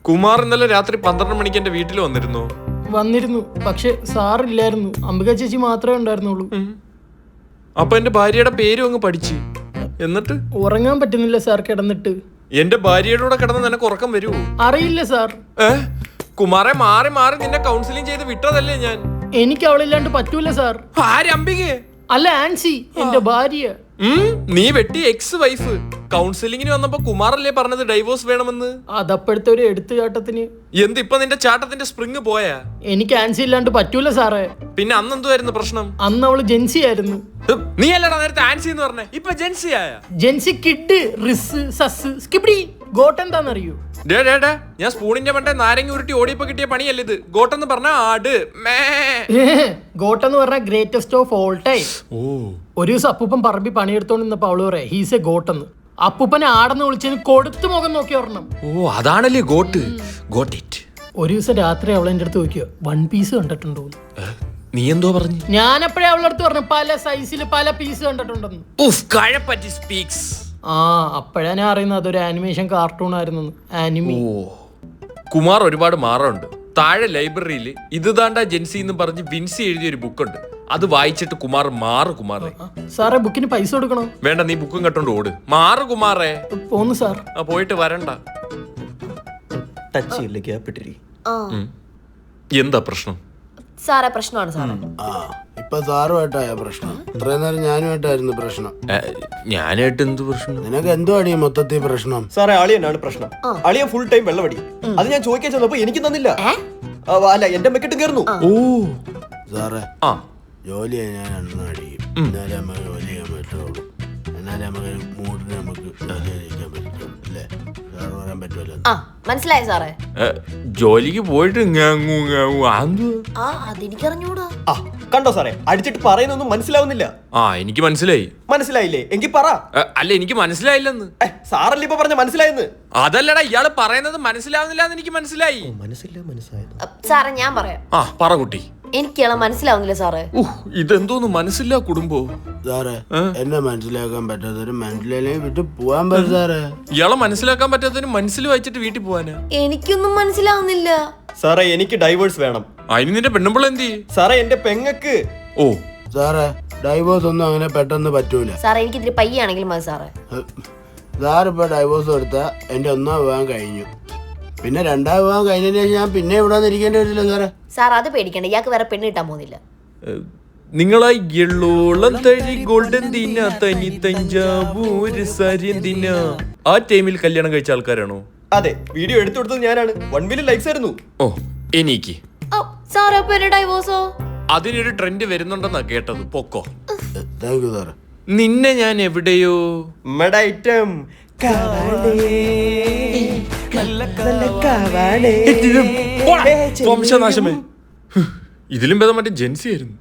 കുമാർ ഇന്നലെ രാത്രി 12 മണിക്ക് എന്റെ വീട്ടിൽ വന്നിരുന്നു. പക്ഷെ സാറില്ലായിരുന്നു, അംബിക ചേച്ചി മാത്രമേ ഉണ്ടായിരുന്നുള്ളൂ. അപ്പൊ എന്റെ ഭാര്യയുടെ പേരും അങ്ങ് പഠിച്ചു. എന്നിട്ട് ഉറങ്ങാൻ പറ്റുന്നില്ല സാർ കിടന്നിട്ട്. എന്റെ ഭാര്യയുടെ കൂടെ കിടന്ന് നിനക്ക് ഉറക്കം വരുമോ? അറിയില്ല സാർ. കുമാറെ മാറി മാറി നിന്നെ കൗൺസിലിംഗ് ചെയ്ത് വിട്ടതല്ലേ ഞാൻ. എനിക്ക് അവളില്ലാണ്ട് പറ്റൂല സാർ. ആരംബികെ? അല്ല, ആൻസി, എന്റെ ഭാര്യ. നീ വെട്ടി എക്സ് വൈഫ്. കൗൺസിലിംഗിന് വന്നപ്പോ കുമാറല്ലേ പറഞ്ഞത് ഡൈവോഴ്സ് വേണമെന്ന്? അതപ്പോഴത്തെ ഒരു എടുത്തുചാട്ടത്തിന്. ഇപ്പൊ നിന്റെ ചാട്ടത്തിന്റെ സ്പ്രിങ് പോയാ? എനിക്ക് ആൻസി ഇല്ലാണ്ട് പറ്റൂല സാറേ. പിന്നെ അന്ന് എന്തുവായിരുന്നു പ്രശ്നം? അന്ന് അവള് ജെൻസി ആയിരുന്നു. നീ അല്ലടാ നേരത്തെ ആൻസി എന്ന് പറഞ്ഞേ, ഇപ്പൊ ജെൻസി ആയ? Gen Z kid, rizz, sus, skibidi. Goat എന്താന്നറിയൂ? ഞാൻ സ്പൂണിന്റെ മണ്ടേ നാരങ്ങ ഉരുട്ടി ഓടിയപ്പോ കിട്ടിയ പണിയല്ലേ ഇത്. ഗോട്ടെന്ന് പറഞ്ഞ ആട്. ഗോട്ടെന്ന് പറഞ്ഞ ഗ്രേറ്റസ്റ്റ് ഓഫ് ഓൾ ടൈം. ഒരു ദിവസം അപ്പൂപ്പൻ പറമ്പി പണിയെടുത്തോണ്ട് നിന്നപ്പോ അവള് പറയാ ഹീസ് എ ഗോട്ടെന്ന്. അപ്പൂപ്പനെ ആടെന്ന് വിളിച്ചതിന് കൊടുത്തു മുഖം നോക്കി ഓർണം. അതാണല്ലേ ഗോട്ട്. Got it. ഒരു ദിവസം രാത്രി അവൾ എന്റെ അടുത്ത് നോക്കിയോ, 1 പീസ് കണ്ടിട്ടുണ്ടോ? നീ എന്തോ പറഞ്ഞു? ഞാൻ എപ്പോഴേ അവളുടെ അടുത്ത് പറഞ്ഞു പല സൈസിൽ പല പീസ് കണ്ടിട്ടുണ്ടെന്ന്. അപ്പോഴാ ഞാൻ അറിയുന്നത് അതൊരു ആനിമേഷൻ കാർട്ടൂൺ ആയിരുന്നു. ആനിമി. കുമാർ ഒരുപാട് മാറുണ്ട്. താഴെ ലൈബ്രറിയിൽ ഇത് താണ്ടാ ജെൻസി എന്ന് പറഞ്ഞ് വിൻസി എഴുതിയൊരു ബുക്കുണ്ട്. അത് വായിച്ചിട്ട് കുമാർ മാറ് കുമാറേ. സാറേ ബുക്കിന് പൈസ കൊടുക്കണോ? വേണ്ട, നീ ബുക്കും കട്ടോണ്ട് ഓട്. മാറ് കുമാറേ. പോന്നു സാർ. പോയിട്ട് വരണ്ട. എന്താ പ്രശ്നം? സാറേ പ്രശ്നമാണ് സാറേ. ഇപ്പൊ സാറുമായിട്ടായ പ്രശ്നം. ഇത്രയും നേരം ഞാനുമായിട്ടായിരുന്നു പ്രശ്നം. ഞാനായിട്ട് എന്ത് പ്രശ്നം? നിനക്ക് എന്തുവാടി മൊത്തത്തിൽ പ്രശ്നം? സാറേ അളിയനാണ് പ്രശ്നം. അളിയൻ ഫുൾ ടൈം വെള്ളമടി. അത് ഞാൻ ചോദിക്കാൻ ചെന്നപ്പോ എനിക്ക് തന്നില്ല. അല്ല, എന്റെ മെക്കിട്ട് കയറുന്നു. സാറേ ജോലി ഞാൻ എണ്ണം അടിക്കും. എന്നാലേ നമുക്ക് ജോലി ചെയ്യാൻ പറ്റുള്ളൂ. എന്നാലേ നമുക്ക് മൂടിന് നമുക്ക് ജോലി കഴിക്കാൻ പറ്റുള്ളൂ. അല്ലേ? സാറ് പറയാൻ പറ്റുമല്ലോ. മനസ്സിലായി സാറേ. ജോലിക്ക് പോയിട്ട് അതെനിക്കറിഞ്ഞൂടാ. കണ്ടോ സാറേ, അടിച്ചിട്ട് പറയുന്നൊന്നും മനസ്സിലാവുന്നില്ല. എനിക്ക് മനസ്സിലായി. മനസ്സിലായില്ലേ? എങ്കിൽ പറ. അല്ല, എനിക്ക് മനസ്സിലായില്ലെന്ന്. സാറല്ലേ ഇപ്പൊ പറഞ്ഞ മനസ്സിലായെന്ന്? അതല്ലടാ, ഇയാള് പറയുന്നത് മനസ്സിലാവുന്നില്ല എന്ന് എനിക്ക് മനസ്സിലായി. സാറേ ഞാൻ പറയാം. പറ കുട്ടി. എനിക്കിയാളെ മനസ്സിലാവുന്നില്ല സാറേ. ഇതെന്തോന്ന് മനസ്സിലാ കുടുംബോ? സാറേ എന്നെ മനസ്സിലാക്കാൻ പറ്റാത്തൊരു മനസ്സിലായി വിട്ട് പോവാൻ പറ്റും സാറേ. ഇയാളെ മനസ്സിലാക്കാൻ പറ്റാത്തതിന് മനസ്സിൽ വായിച്ചിട്ട് വീട്ടിൽ പോവാനാ? എനിക്കൊന്നും മനസ്സിലാവുന്നില്ല സാറേ. എനിക്ക് ഡൈവേഴ്സ് വേണം. അതിന് നിന്റെ പെണ്ണുമ്പോൾ എന്ത്? സാറേ എന്റെ പെങ്ങക്ക്. സാറേ ഡൈവോഴ്സ് ഒന്നും അങ്ങനെ പെട്ടെന്ന് പറ്റൂല സാറേ. എനിക്ക് ഇതിരി പയ്യാണെങ്കിലും മതി സാറേ. സാറിപ്പോ ഡൈവോഴ്സ് കൊടുത്താ എന്റെ 1ാം വിവാഹം കഴിഞ്ഞു. പിന്നെ 2ാം വിവാഹം കഴിഞ്ഞതിന് ശേഷം ഞാൻ പിന്നെ ഇവിടെ ഇരിക്കേണ്ടി വരില്ല സാറേ. സാർ അത് പേടിക്കണ്ട, ഇയാൾക്ക് വേറെ പെണ്ണ് കിട്ടാൻ പോകുന്നില്ല. നിങ്ങളാ എള്ളോളം തഴി ഗോൾഡൻ ദിന തനി തഞ്ചാവൂര് സരിന്തിന ആ ടൈമിൽ കല്യാണം കഴിച്ച ആൾക്കാരാണോ? അതെ, വീഡിയോ എടുത്തു കൊടുത്തത് ഞാനാണ്. 1 മില്യൺ ലൈക്സ് ആയിരുന്നു. എനിക്ക് സാറേ അപ്പൊ എന്റെ ഡൈവോഴ്സോ? അതിനൊരു ട്രെൻഡ് വരുന്നുണ്ടെന്നാ കേട്ടത്. പൊക്കോ. താങ്ക് യു സാറേ. നിന്നെ ഞാൻ എവിടെയോ വംശനാശമേ. ഇതിലും ഭേദം മറ്റേ ജെൻസി ആയിരുന്നു.